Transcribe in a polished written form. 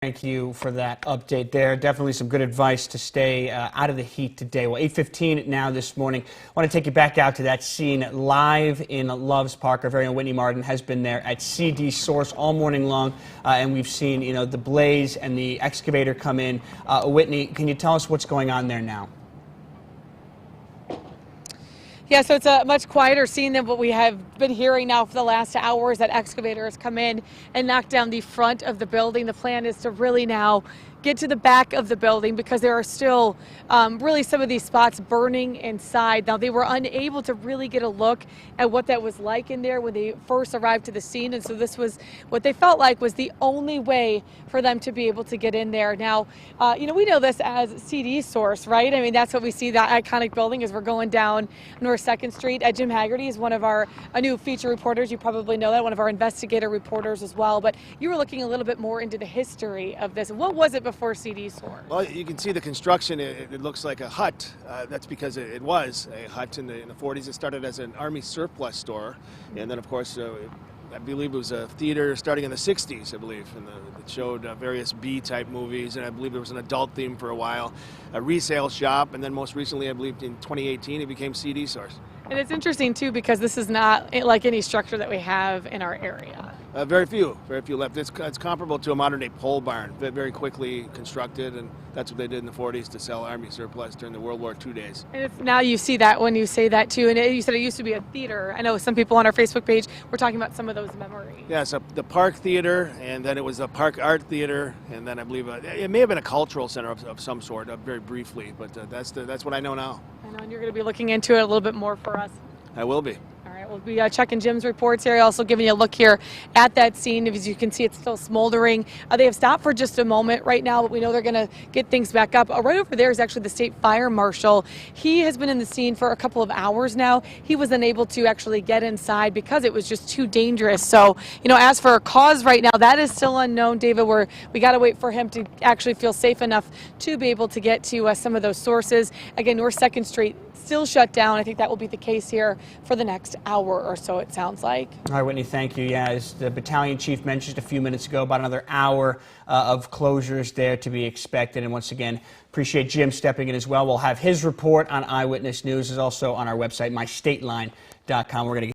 Thank you for that update there. Definitely some good advice to stay out of the heat today. Well, 8:15 now this morning. I want to take you back out to that scene live in Loves Park. Our very own Whitney Martin has been there at CD Source all morning long, and we've seen, the blaze and the excavator come in. Whitney, can you tell us what's going on there now? Yeah, so it's a much quieter scene than what we have been hearing now for the last hours. That excavator has come in and knocked down the front of the building. The plan is to really now get to the back of the building because there are still really some of these spots burning inside. Now, they were unable to really get a look at what that was like in there when they first arrived to the scene, and so this was what they felt like was the only way for them to be able to get in there. Now, we know this as CD Source, right? I mean, that's what we see, that iconic building as we're going down North 2nd Street. Jim Haggerty is one of our new feature reporters. You probably know that, one of our investigator reporters as well. But you were looking a little bit more into the history of this. What was it before CD Source? Well, you can see the construction. It looks like a hut. That's because it was a hut in the 40s. It started as an Army surplus store, and then, of course, I believe it was a theater starting in the 60s, I believe, and it showed various B-type movies, and I believe there was an adult theme for a while, a resale shop, and then most recently, I believe in 2018, it became CD Source. And it's interesting, too, because this is not like any structure that we have in our area. Very few left. It's comparable to a modern-day pole barn, very quickly constructed, and that's what they did in the 40s to sell Army surplus during the World War II days. And now you see that when you say that, too, and you said it used to be a theater. I know some people on our Facebook page were talking about some of those memories. Yeah, so the Park Theater, and then it was the Park Art Theater, and then I believe it may have been a cultural center of some sort, very briefly, but that's what I know now. I know, and you're going to be looking into it a little bit more for us. I will be. All right, we'll be checking Jim's reports here, also giving you a look here at that scene. As you can see, it's still smoldering. They have stopped for just a moment right now, but we know they're going to get things back up. Right over there is actually the state fire marshal. He has been in the scene for a couple of hours now. He was unable to actually get inside because it was just too dangerous. So, as for a cause right now, that is still unknown, David. We got to wait for him to actually feel safe enough to be able to get to some of those sources. Again, North 2nd Street still shut down. I think that will be the case here for the next hour or so, it sounds like. All right, Whitney, thank you. Yeah, as the battalion chief mentioned a few minutes ago, about another hour of closures there to be expected. And once again, appreciate Jim stepping in as well. We'll have his report on Eyewitness News. Is also on our website, mystateline.com. We're going to